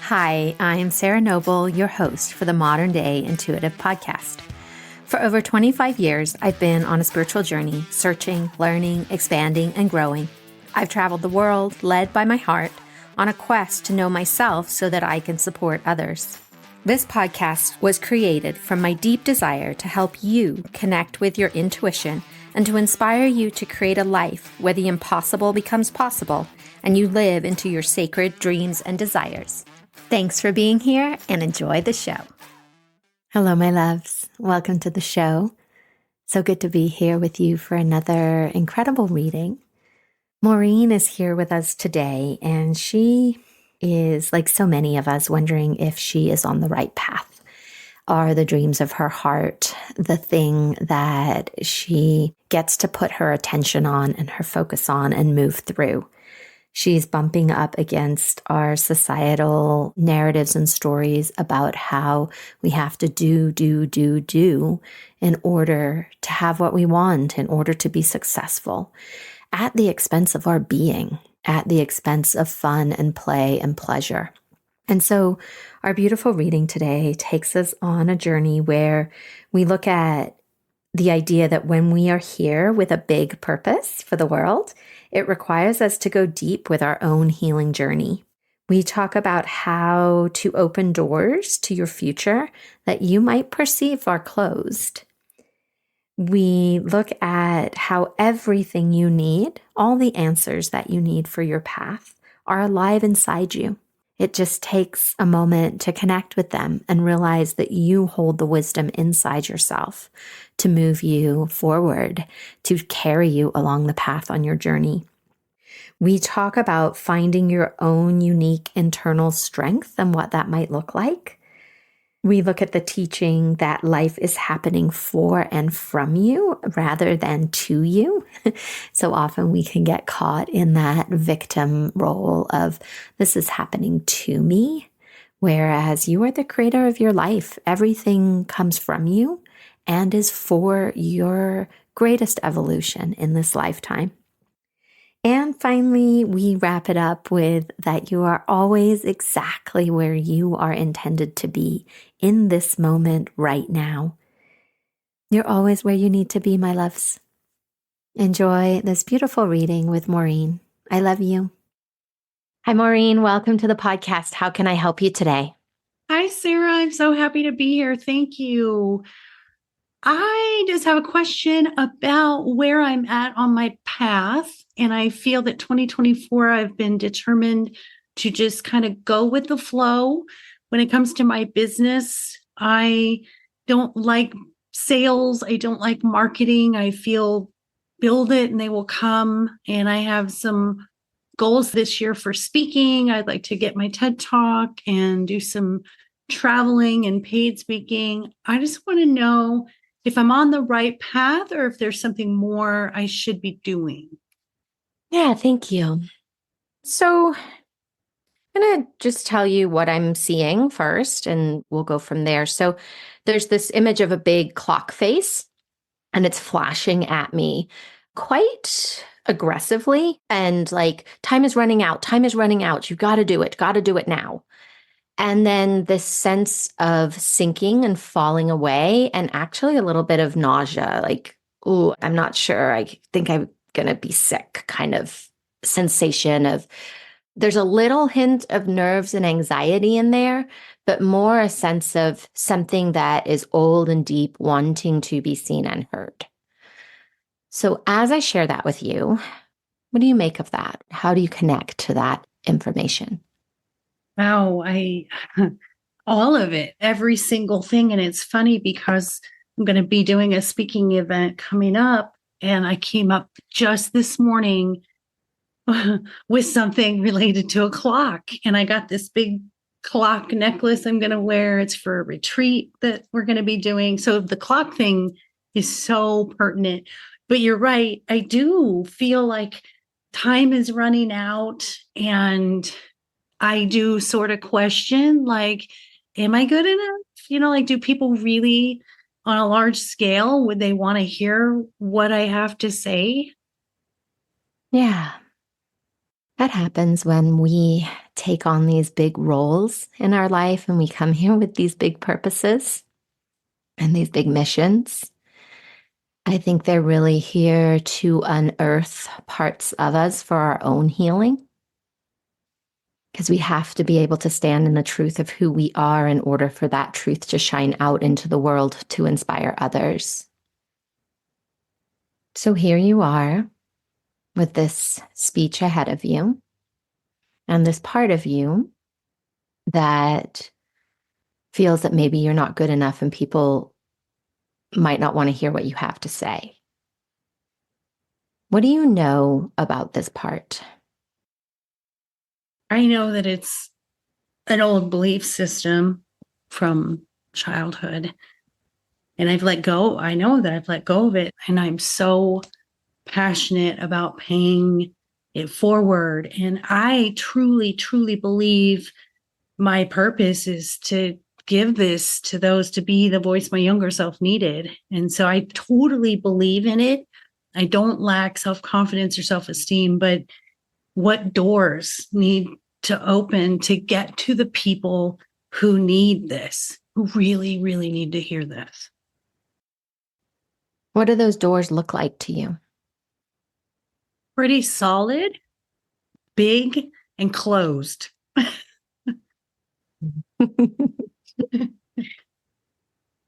Hi, I'm Sarah Noble, your host for the Modern Day Intuitive Podcast. For over 25 years, I've been on a spiritual journey, searching, learning, expanding, and growing. I've traveled the world, led by my heart, on a quest to know myself so that I can support others. This podcast was created from my deep desire to help you connect with your intuition and to inspire you to create a life where the impossible becomes possible and you live into your sacred dreams and desires. Thanks for being here and enjoy the show. Hello, my loves. Welcome to the show. So good to be here with you for another incredible reading. Maureen is here with us today, and she is, like so many of us, wondering if she is on the right path. Are the dreams of her heart the thing that she gets to put her attention on and her focus on and move through? She's bumping up against our societal narratives and stories about how we have to do in order to have what we want, in order to be successful, at the expense of our being, at the expense of fun and play and pleasure. And so our beautiful reading today takes us on a journey where we look at the idea that when we are here with a big purpose for the world, it requires us to go deep with our own healing journey. We talk about how to open doors to your future that you might perceive are closed. We look at how everything you need, all the answers that you need for your path, are alive inside you. It just takes a moment to connect with them and realize that you hold the wisdom inside yourself to move you forward, to carry you along the path on your journey. We talk about finding your own unique internal strength and what that might look like. We look at the teaching that life is happening for and from you rather than to you. So often we can get caught in that victim role of this is happening to me, whereas you are the creator of your life. Everything comes from you and is for your greatest evolution in this lifetime. And finally, we wrap it up with that you are always exactly where you are intended to be in this moment right now. You're always where you need to be, my loves. Enjoy this beautiful reading with Maureen. I love you. Hi, Maureen. Welcome to the podcast. How can I help you today? Hi, Sarah. I'm so happy to be here. Thank you. I just have a question about where I'm at on my path. And I feel that 2024, I've been determined to just kind of go with the flow. When it comes to my business, I don't like sales. I don't like marketing. I feel build it and they will come. And I have some goals this year for speaking. I'd like to get my TED Talk and do some traveling and paid speaking. I just want to know if I'm on the right path or if there's something more I should be doing. Yeah, thank you. So I'm going to just tell you what I'm seeing first, and we'll go from there. So there's this image of a big clock face, and it's flashing at me quite aggressively and like, time is running out. Time is running out. You've got to do it now. And then this sense of sinking and falling away, and actually a little bit of nausea, like, oh, I'm not sure. I think I'm going to be sick kind of sensation of, there's a little hint of nerves and anxiety in there, but more a sense of something that is old and deep, wanting to be seen and heard. So as I share that with you, what do you make of that? How do you connect to that information? Wow, all of it, every single thing. And it's funny because I'm going to be doing a speaking event coming up. And I came up just this morning with something related to a clock. And I got this big clock necklace I'm going to wear. It's for a retreat that we're going to be doing. So the clock thing is so pertinent. But you're right. I do feel like time is running out, and I do sort of question, like, am I good enough? Like, do people really on a large scale, would they want to hear what I have to say? Yeah. That happens when we take on these big roles in our life and we come here with these big purposes and these big missions, I think they're really here to unearth parts of us for our own healing. Because we have to be able to stand in the truth of who we are in order for that truth to shine out into the world to inspire others. So here you are with this speech ahead of you and this part of you that feels that maybe you're not good enough and people might not want to hear what you have to say. What do you know about this part? I know that it's an old belief system from childhood. And I've let go. I know that I've let go of it. And I'm so passionate about paying it forward. And I truly, truly believe my purpose is to give this to those, to be the voice my younger self needed. And so I totally believe in it. I don't lack self-confidence or self-esteem, but what doors need to open to get to the people who need this, who really, really need to hear this? What do those doors look like to you? Pretty solid, big, and closed.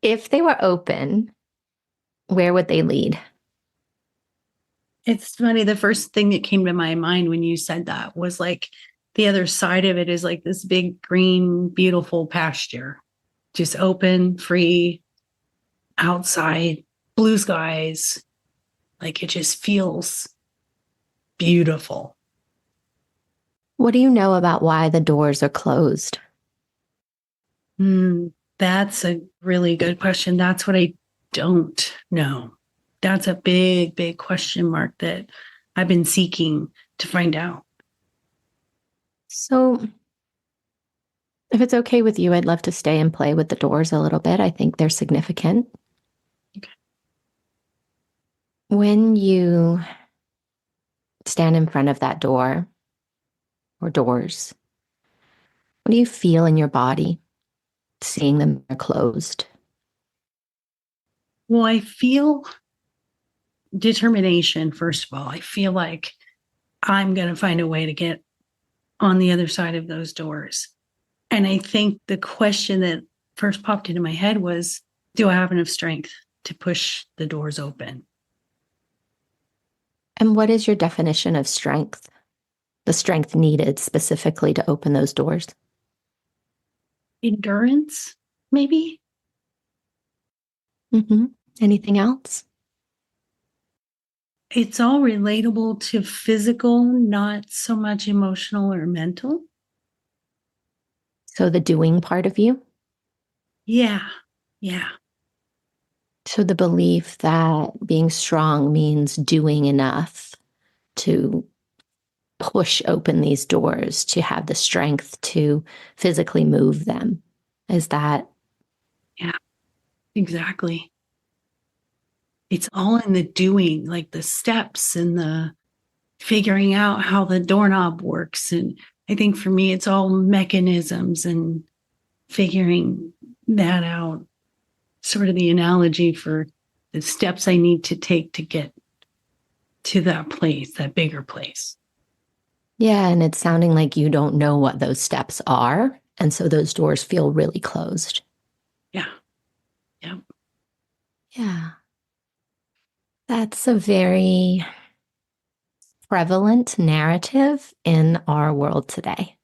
If they were open, where would they lead? It's funny. The first thing that came to my mind when you said that was like the other side of it is like this big, green, beautiful pasture, just open, free, outside, blue skies. Like it just feels beautiful. What do you know about why the doors are closed? That's a really good question. That's what I don't know. That's a big, big question mark that I've been seeking to find out. So, if it's okay with you, I'd love to stay and play with the doors a little bit. I think they're significant. Okay. When you stand in front of that door or doors, what do you feel in your body seeing them closed? Well, I feel determination, first of all. I feel like I'm going to find a way to get on the other side of those doors. And I think the question that first popped into my head was, do I have enough strength to push the doors open? And what is your definition of strength? The strength needed specifically to open those doors? Endurance, maybe? Mm-hmm. Anything else? It's all relatable to physical, not so much emotional or mental. So the doing part of you? Yeah. Yeah. So the belief that being strong means doing enough to push open these doors, to have the strength to physically move them. Is that? Yeah, exactly. It's all in the doing, like the steps and the figuring out how the doorknob works. And I think for me, it's all mechanisms and figuring that out. Sort of the analogy for the steps I need to take to get to that place, that bigger place. Yeah, and it's sounding like you don't know what those steps are. And so those doors feel really closed. Yeah. Yeah. Yeah. That's a very prevalent narrative in our world today,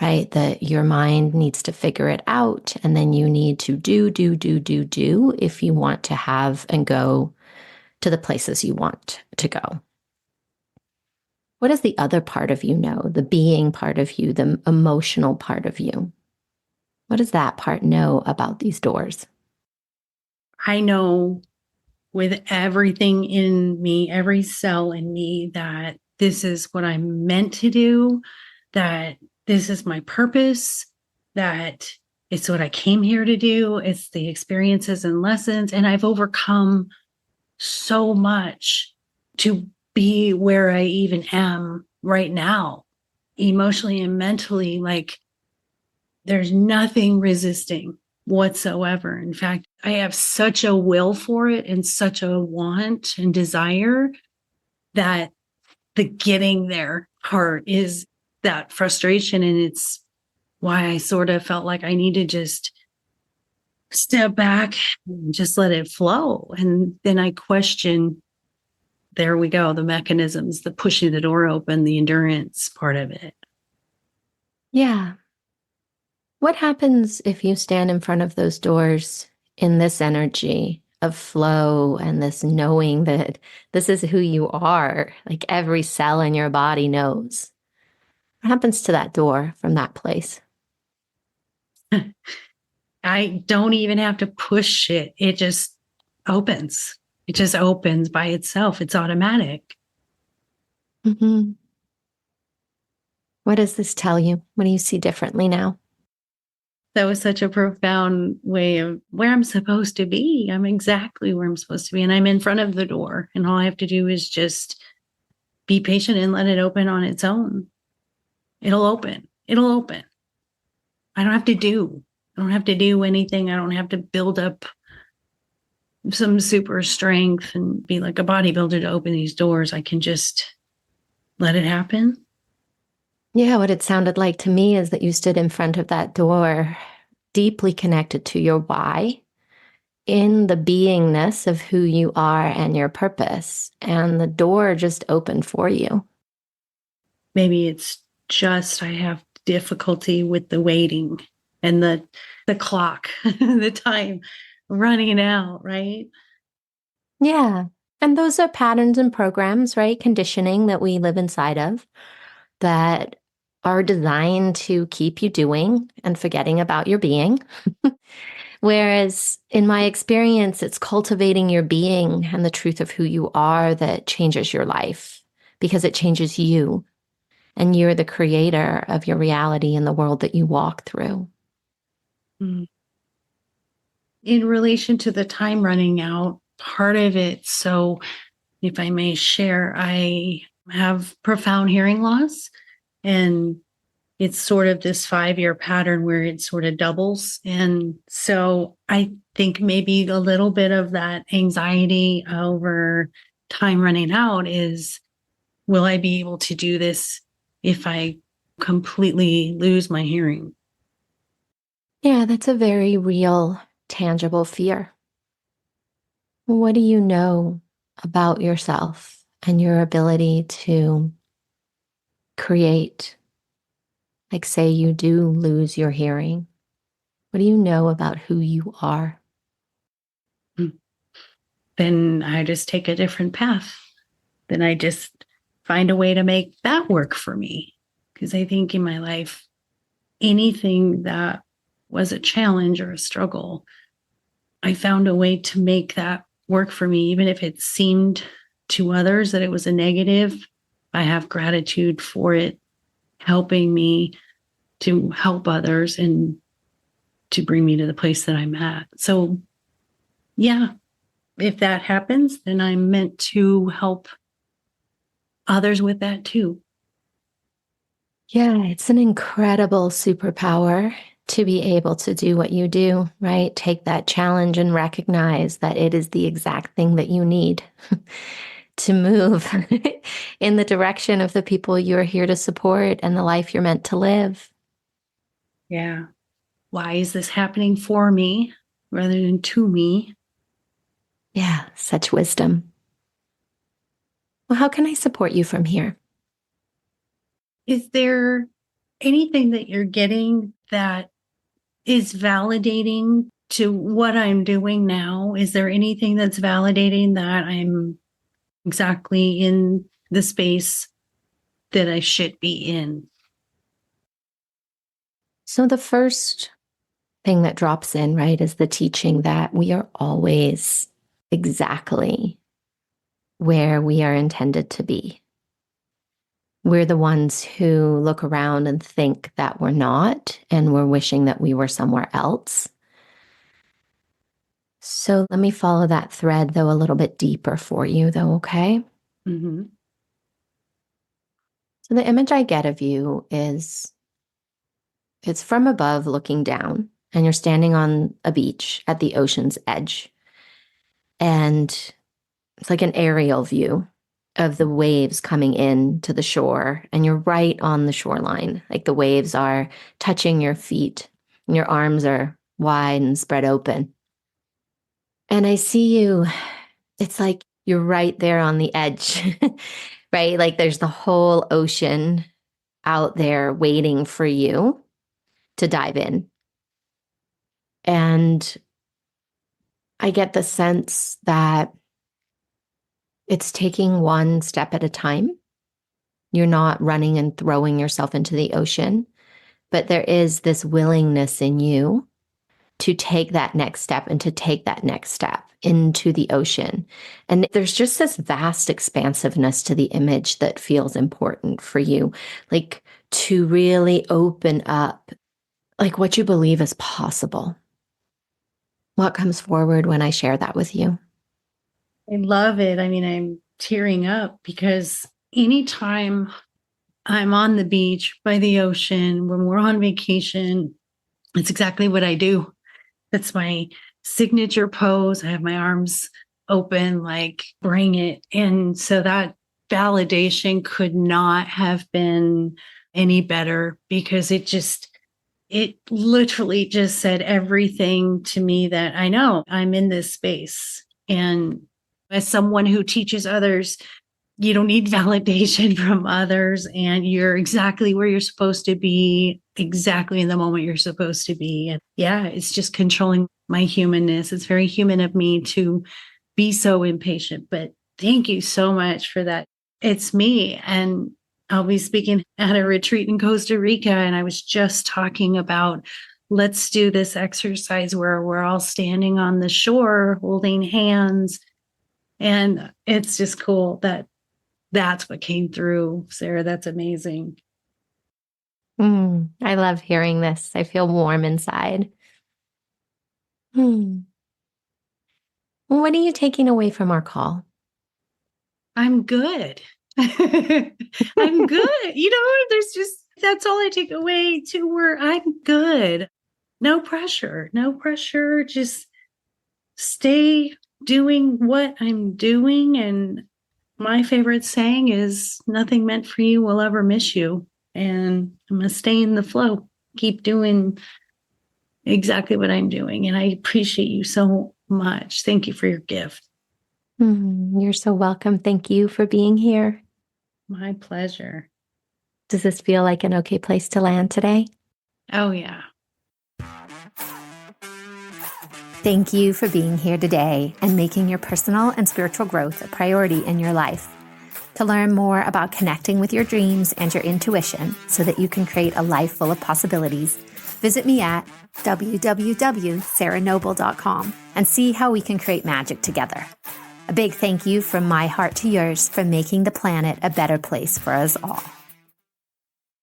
right? That your mind needs to figure it out, and then you need to do if you want to have and go to the places you want to go. What does the other part of you know? The being part of you, the emotional part of you. What does that part know about these doors? I know with everything in me, every cell in me, that this is what I'm meant to do, that this is my purpose, that it's what I came here to do. It's the experiences and lessons. And I've overcome so much to be where I even am right now. emotionally and mentally, like there's nothing resisting whatsoever. In fact, I have such a will for it and such a want and desire that the getting there part is that frustration. And it's why I sort of felt like I need to just step back and just let it flow. And then I question, there we go, the mechanisms, the pushing the door open, the endurance part of it. Yeah. What happens if you stand in front of those doors in this energy of flow and this knowing that this is who you are? Like every cell in your body knows. What happens to that door from that place? I don't even have to push it. It just opens. It just opens by itself. It's automatic. Mm-hmm. What does this tell you? What do you see differently now? That was such a profound way of where I'm supposed to be. I'm exactly where I'm supposed to be. And I'm in front of the door. And all I have to do is just be patient and let it open on its own. It'll open. It'll open. I don't have to do. I don't have to do anything. I don't have to build up some super strength and be like a bodybuilder to open these doors. I can just let it happen. Yeah, what it sounded like to me is that you stood in front of that door, deeply connected to your why, in the beingness of who you are and your purpose. And the door just opened for you. Maybe it's just I have difficulty with the waiting and the clock, the time running out, right? Yeah. And those are patterns and programs, right? Conditioning that we live inside of that are designed to keep you doing and forgetting about your being. Whereas in my experience, it's cultivating your being and the truth of who you are that changes your life because it changes you. And you're the creator of your reality and the world that you walk through. Mm. In relation to the time running out, part of it, so if I may share, I have profound hearing loss, and it's sort of this 5-year pattern where it sort of doubles. And so I think maybe a little bit of that anxiety over time running out is, will I be able to do this if I completely lose my hearing? Yeah, that's a very real, tangible fear. What do you know about yourself and your ability to create? Like, say you do lose your hearing. What do you know about who you are? Then I just take a different path. Then I just find a way to make that work for me. Because I think in my life, anything that was a challenge or a struggle, I found a way to make that work for me, even if it seemed to others that it was a negative. I have gratitude for it helping me to help others and to bring me to the place that I'm at. So, yeah, if that happens, then I'm meant to help others with that too. Yeah, it's an incredible superpower to be able to do what you do, right? Take that challenge and recognize that it is the exact thing that you need to move in the direction of the people you're here to support and the life you're meant to live. Yeah. Why is this happening for me rather than to me? Yeah, such wisdom. Well, how can I support you from here? Is there anything that you're getting that is validating to what I'm doing now? Is there anything that's validating that I'm exactly in the space that I should be in? So, the first thing that drops in, right, is the teaching that we are always exactly where we are intended to be. We're the ones who look around and think that we're not, and we're wishing that we were somewhere else. So let me follow that thread, though, a little bit deeper for you, though, okay? Mm-hmm. So the image I get of you is it's from above looking down, and you're standing on a beach at the ocean's edge. And it's like an aerial view of the waves coming in to the shore, and you're right on the shoreline. Like the waves are touching your feet, and your arms are wide and spread open. And I see you, it's like you're right there on the edge, right? Like there's the whole ocean out there waiting for you to dive in. And I get the sense that it's taking one step at a time. You're not running and throwing yourself into the ocean, but there is this willingness in you to take that next step and to take that next step into the ocean. And there's just this vast expansiveness to the image that feels important for you, like to really open up, like what you believe is possible. What comes forward when I share that with you? I love it. I mean, I'm tearing up because anytime I'm on the beach by the ocean, when we're on vacation, it's exactly what I do. That's my signature pose. I have my arms open, like bring it. And so that validation could not have been any better because it literally just said everything to me that I know I'm in this space. And as someone who teaches others, you don't need validation from others, and you're exactly where you're supposed to be, exactly in the moment you're supposed to be. And yeah, it's just controlling my humanness. It's very human of me to be so impatient, but thank you so much for that. It's me. And I'll be speaking at a retreat in Costa Rica, and I was just talking about let's do this exercise where we're all standing on the shore holding hands. And it's just cool that that's what came through, Sarah. That's amazing. I love hearing this. I feel warm inside. What are you taking away from our call? I'm good. I'm good. That's all I take away to where I'm good. No pressure, no pressure. Just stay doing what I'm doing. And my favorite saying is nothing meant for you will ever miss you. And I'm going to stay in the flow, keep doing exactly what I'm doing. And I appreciate you so much. Thank you for your gift. You're so welcome. Thank you for being here. My pleasure. Does this feel like an okay place to land today? Oh, yeah. Thank you for being here today and making your personal and spiritual growth a priority in your life. To learn more about connecting with your dreams and your intuition so that you can create a life full of possibilities, visit me at www.sarahnoble.com and see how we can create magic together. A big thank you from my heart to yours for making the planet a better place for us all.